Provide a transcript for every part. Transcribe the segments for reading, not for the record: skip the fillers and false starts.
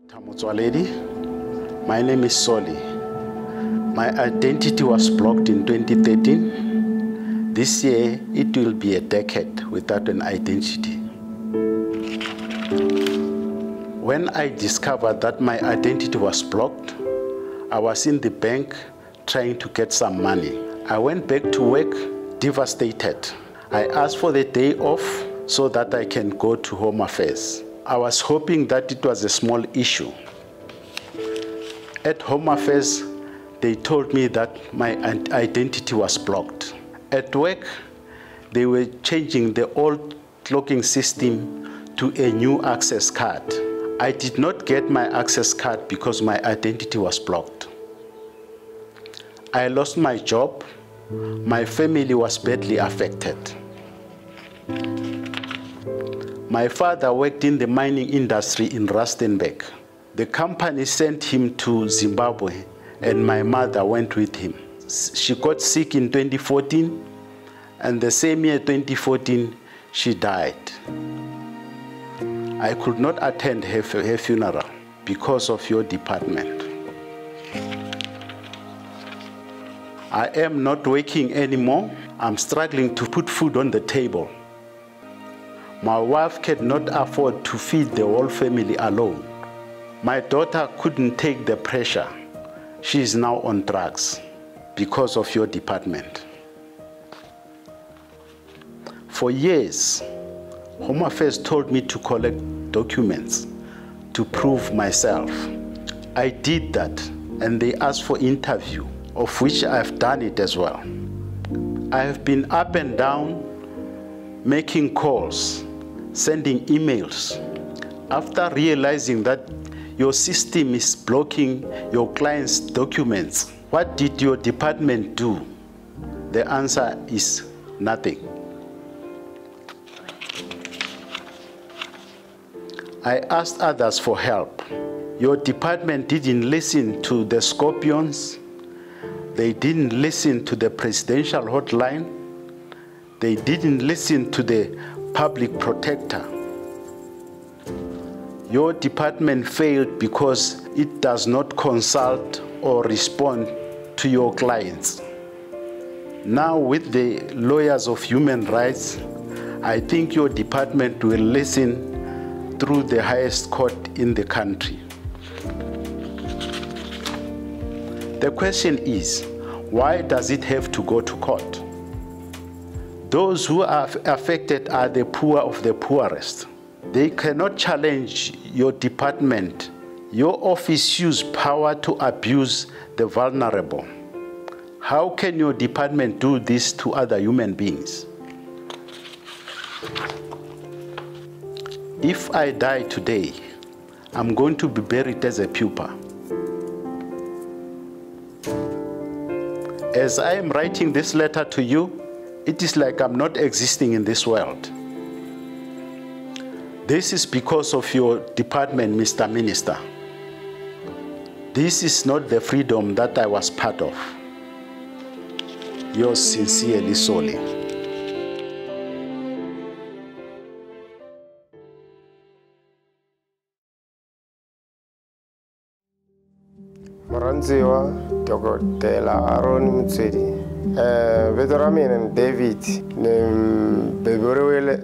Motsoaledi. My name is Soli. My identity was blocked in 2013. This year, it will be a decade without an identity. When I discovered that my identity was blocked, I was in the bank trying to get some money. I went back to work devastated. I asked for the day off so that I can go to Home Affairs. I was hoping that it was a small issue. At Home Affairs, they told me that my identity was blocked. At work, they were changing the old clocking system to a new access card. I did not get my access card because my identity was blocked. I lost my job. My family was badly affected. My father worked in the mining industry in Rustenburg. The company sent him to Zimbabwe, and my mother went with him. She got sick in 2014, and the same year, 2014, she died. I could not attend her funeral because of your department. I am not working anymore. I'm struggling to put food on the table. My wife cannot afford to feed the whole family alone. My daughter couldn't take the pressure. She is now on drugs because of your department. For years, Home Affairs told me to collect documents to prove myself. I did that, and they asked for interview, of which I've done it as well. I have been up and down, making calls, sending emails. After realizing that your system is blocking your client's documents, what did your department do? The answer is nothing. I asked others for help. Your department didn't listen to the Scorpions. They didn't listen to the presidential hotline. They didn't listen to the public protector. Your department failed because it does not consult or respond to your clients. Now, with the lawyers of human rights, I think your department will listen through the highest court in the country. The question is, why does it have to go to court? Those who are affected are the poor of the poorest. They cannot challenge your department. Your office uses power to abuse the vulnerable. How can your department do this to other human beings? If I die today, I'm going to be buried as a pupa. As I am writing this letter to you, it is like I'm not existing in this world. This is because of your department, Mr. Minister. This is not the freedom that I was part of. Yours sincerely, Soli. Maranziwa, Dokotela Aaron Motsoaledi. Vito ra mina ni David, ni beburiwile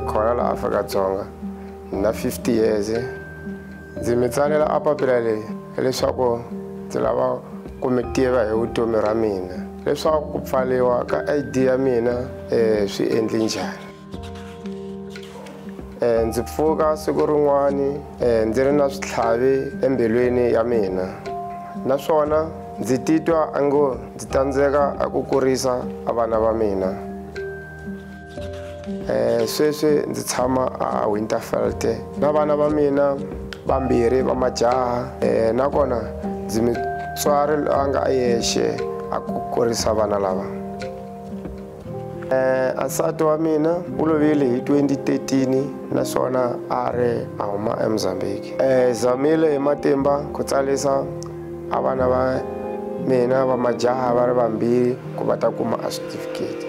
khona la Afrika-Dzonga na 50 years. Ndzi mi tsalela a papila leyi leswaku ndzi lava ku mi tiva hi vutomi ra mina, leswaku ku pfaliwa ka ID ya mina swi endli njhani. Ndzi pfuka siku rin'wani ndzi ri na switlhavi embilwini ya mina, naswona ndzi titwa ango ndzi tsandzeka ku kurisa vana va mina. Sweswi ndzi tshama a Winterfeld na vana va mina vambirhi va majaha, nakona ndzi mutswari a nga yexe a ku kurisa vana lava. Nsati wa mina u lovile hi 2013, naswona a ri a huma eMozambique. Zamile hi matimba ku tsalisa vana va mina va majaha va ri vambirhi ku va ta kuma a certificate.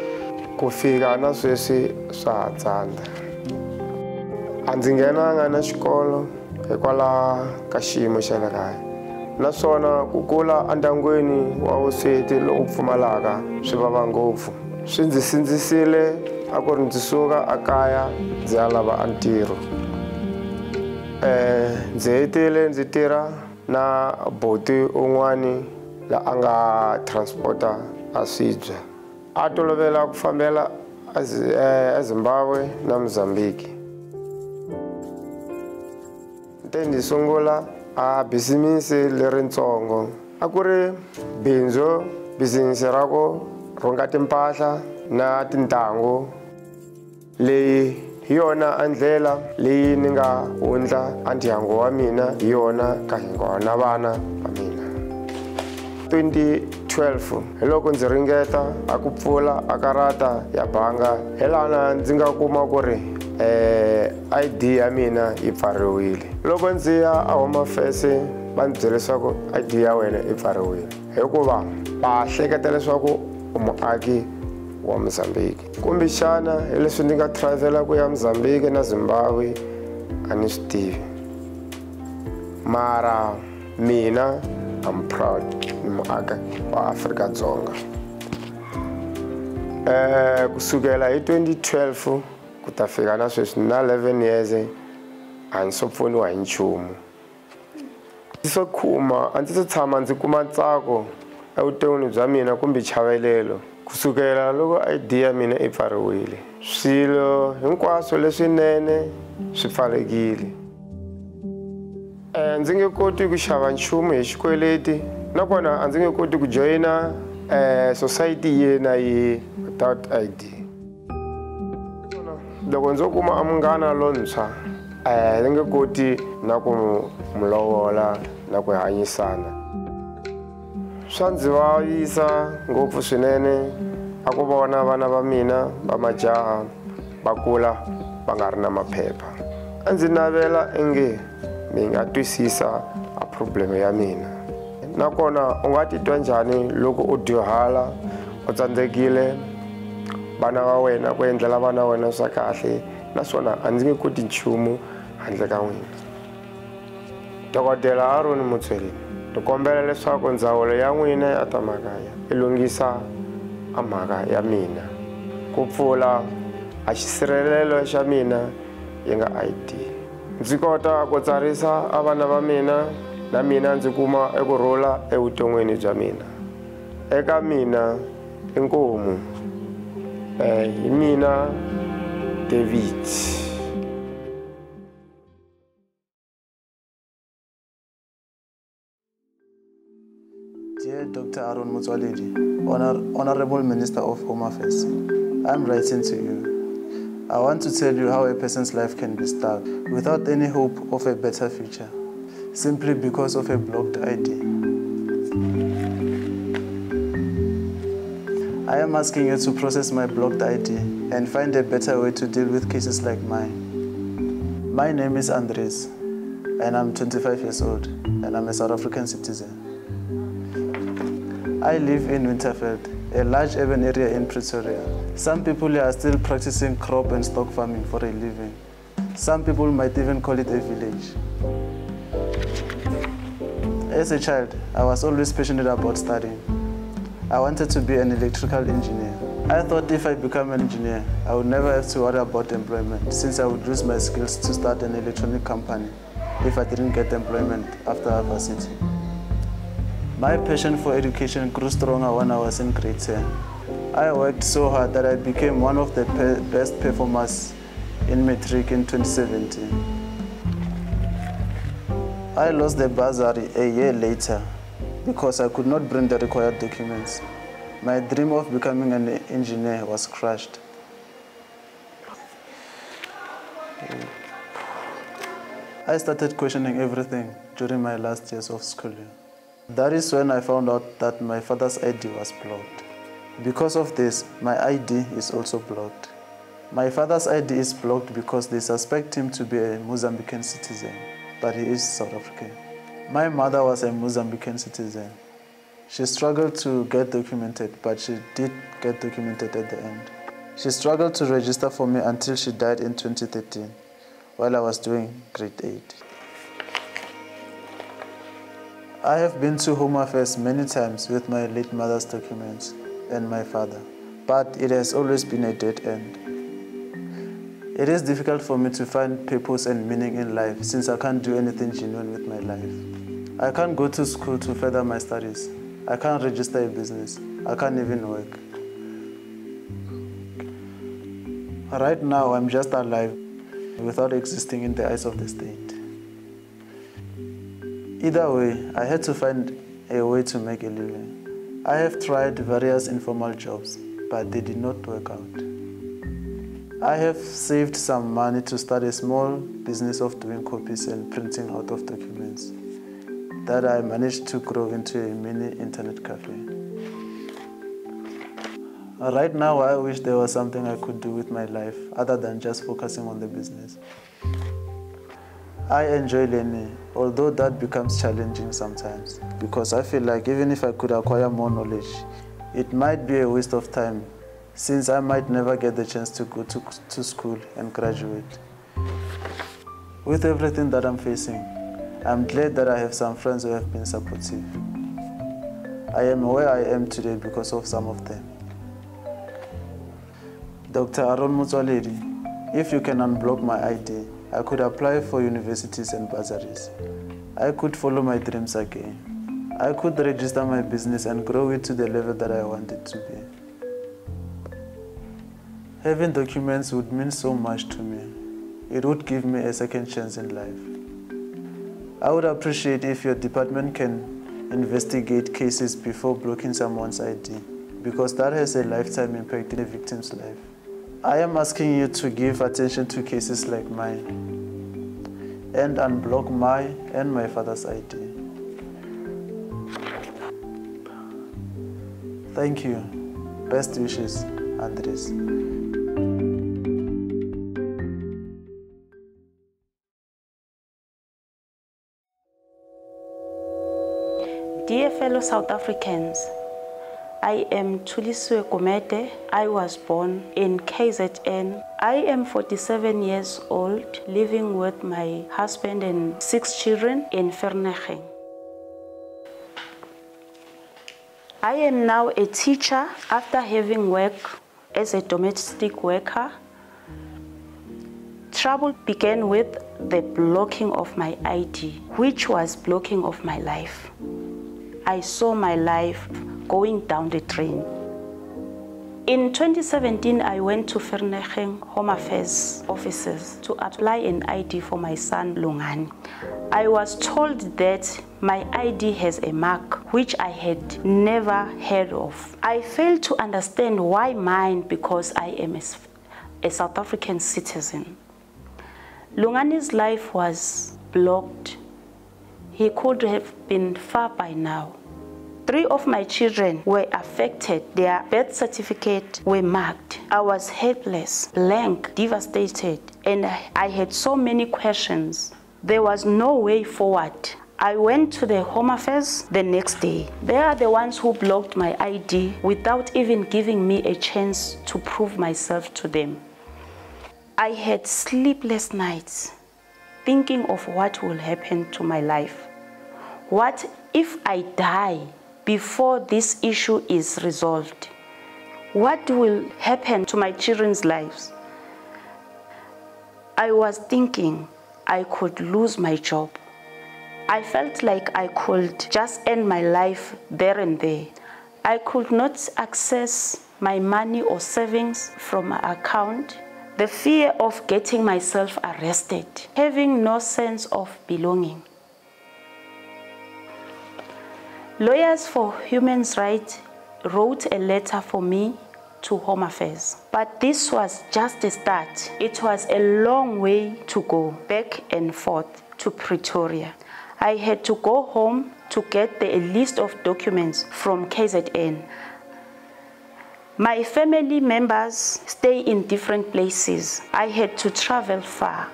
Ku fika na sweswi swa ha tsandza. A ndzi nghenanga na xikolo, hikwalaho ka xiyimo xa le kaya naswona ku kula endyangwini wa vusweti lowu pfumalaka swi vava ngopfu swi ndzi sindzisile a ku ri ndzi suka ekaya ndzi ya lava ntirho ndzi hetile ndzi tirha na boti un'wani la a nga transporta a swibya a tolovela ku fambela eZimbabwe na Mozambique ndzi sungula a bizinisi leritsongo a ku ri bizinisi ra ku rhunga timpahla na tintangu leyi hi yona ndlela leyi ni nga hundla ndyangu wa mina hi yona ka hinkwavo na vana va mina 2012 hi loko ndzi ringeta a ku pfula akarata ya banga hi lana ndzi nga kuma ku ri ID ya mina yi pfariwile loko ndzi ya a Home Affairs va ndzi byele leswaku ID ya wena yi pfariwile hikuva va hleketa leswaku u muaki wa Mozambique kumbexana hi leswi ndzi nga travel ku ya Mozambique na Zimbabwe a ni swi tivi mara mina I'm proud ni muaki wa Afrika-Dzonga kusukela hi 2012 ku ta fika na sweswi na 11 years a ndzi so pfuniwa hi nchumu ndzi so khuma a ndzi se tshama ndzi kuma ntsako evuton'wini bya mina kumbe chavelelo kusukela loko ID ya mina yi pfariwile swilo hinkwaswo leswinene swi pfalekile ndzi nge koti ku xava nchumu hi xikweleti nakona a ndzi nge koti ku joyina society ye na ye without ID loko ndzo kuma munghana lontshwa ndzi nge koti na ku mu lovola na ku hanyisana swa ndzi vavisa ngopfu swinene a ku vona vana va mina va majaha va kula va nga ri na maphepha a ndzi navela enge mi nga twisisa a problem ya mina nakona u nga titwa njhani loko u dyuhala u tsandzekile vana va wena ku endlela vana va wena swa kahle naswona a ndzi nge koti nchumu handle ka n'wina dokodela Motsoaledi ni kombela leswaku ndzawulo ya n'wina ya ta makaya yi lunghisa a mhaka ya mina ku pfula a xisirhelelo xa mina yi nga ID ndzi kota ku tsarisa a vana va mina na mina ndzi kuma ekurhula evuton'wini bya mina eka mina inkomu hi mina David. Dear Dr. Motsoaledi, Honourable Minister of Home Affairs, I'm writing to you. I want to tell you how a person's life can be stuck without any hope of a better future, simply because of a blocked ID. I am asking you to process my blocked ID and find a better way to deal with cases like mine. My name is Andres, and I'm 25 years old, and I'm a South African citizen. I live in Winterveld, a large urban area in Pretoria. Some people are still practicing crop and stock farming for a living. Some people might even call it a village. As a child, I was always passionate about studying. I wanted to be an electrical engineer. I thought if I become an engineer, I would never have to worry about employment, since I would use my skills to start an electronic company if I didn't get employment after university. My passion for education grew stronger when I was in grade 10. I worked so hard that I became one of the best performers in matric in 2017. I lost the bursary a year later because I could not bring the required documents. My dream of becoming an engineer was crushed. I started questioning everything during my last years of schooling. That is when I found out that my father's ID was blocked. Because of this, my ID is also blocked. My father's ID is blocked because they suspect him to be a Mozambican citizen, but he is South African. My mother was a Mozambican citizen. She struggled to get documented, but she did get documented at the end. She struggled to register for me until she died in 2013, while I was doing grade 8. I have been to Home Affairs many times with my late mother's documents and my father, but it has always been a dead end. It is difficult for me to find purpose and meaning in life since I can't do anything genuine with my life. I can't go to school to further my studies. I can't register a business. I can't even work. Right now, I'm just alive without existing in the eyes of the state. Either way, I had to find a way to make a living. I have tried various informal jobs, but they did not work out. I have saved some money to start a small business of doing copies and printing out of documents that I managed to grow into a mini internet cafe. Right now, I wish there was something I could do with my life other than just focusing on the business. I enjoy learning, although that becomes challenging sometimes because I feel like even if I could acquire more knowledge, it might be a waste of time since I might never get the chance to go to school and graduate. With everything that I'm facing, I'm glad that I have some friends who have been supportive. I am where I am today because of some of them. Dr. Motsoaledi, if you can unblock my ID, I could apply for universities and bursaries. I could follow my dreams again. I could register my business and grow it to the level that I want it to be. Having documents would mean so much to me. It would give me a second chance in life. I would appreciate if your department can investigate cases before blocking someone's ID, because that has a lifetime impact in a victim's life. I am asking you to give attention to cases like mine and unblock my and my father's ID. Thank you. Best wishes, Andres. Dear fellow South Africans, I am Thuliswe Komete. I was born in KZN. I am 47 years old, living with my husband and 6 children in Vereeniging. I am now a teacher after having worked as a domestic worker. Trouble began with the blocking of my ID, which was blocking of my life. I saw my life going down the drain. In 2017, I went to Vereeniging Home Affairs offices to apply an ID for my son, Lungani. I was told that my ID has a mark which I had never heard of. I failed to understand why mine, because I am a South African citizen. Lungani's life was blocked. He could have been far by now. 3 of my children were affected. Their birth certificate were marked. I was helpless, blank, devastated, and I had so many questions. There was no way forward. I went to the Home Affairs the next day. They are the ones who blocked my ID without even giving me a chance to prove myself to them. I had sleepless nights thinking of what will happen to my life. What if I die before this issue is resolved? What will happen to my children's lives? I was thinking I could lose my job. I felt like I could just end my life there and there. I could not access my money or savings from my account. The fear of getting myself arrested, having no sense of belonging. Lawyers for Human Rights wrote a letter for me to Home Affairs, but this was just a start. It was a long way to go, back and forth to Pretoria. I had to go home to get the list of documents from KZN. My family members stay in different places. I had to travel far.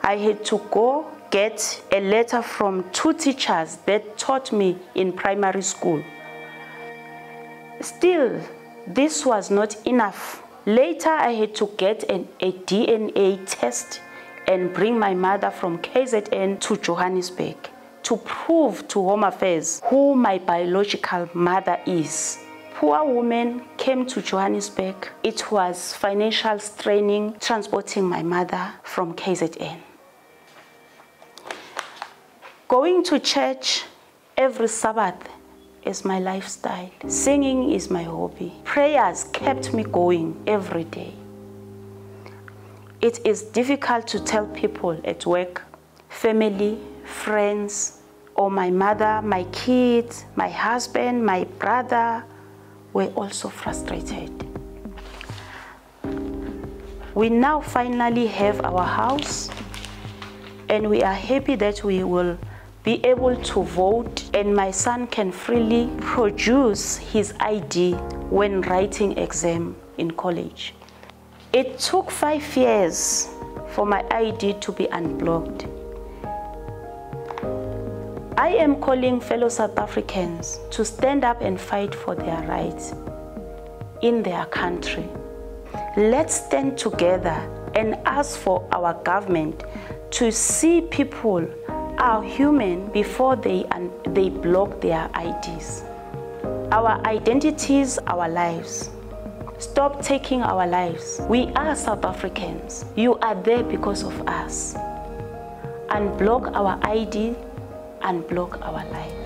I had to go get a letter from 2 teachers that taught me in primary school. Still, this was not enough. Later, I had to get a DNA test and bring my mother from KZN to Johannesburg to prove to Home Affairs who my biological mother is. Poor woman came to Johannesburg. It was financial straining transporting my mother from KZN. Going to church every Sabbath is my lifestyle. Singing is my hobby. Prayers kept me going every day. It is difficult to tell people at work, family, friends, or my mother, my kids, my husband, my brother were also frustrated. We now finally have our house, and we are happy that we will be able to vote, and my son can freely produce his ID when writing exam in college. It took 5 years for my ID to be unblocked. I am calling fellow South Africans to stand up and fight for their rights in their country. Let's stand together and ask for our government to see people are human before they block their IDs. Our identities, our lives. Stop taking our lives. We are South Africans. You are there because of us. Unblock our ID, unblock our lives.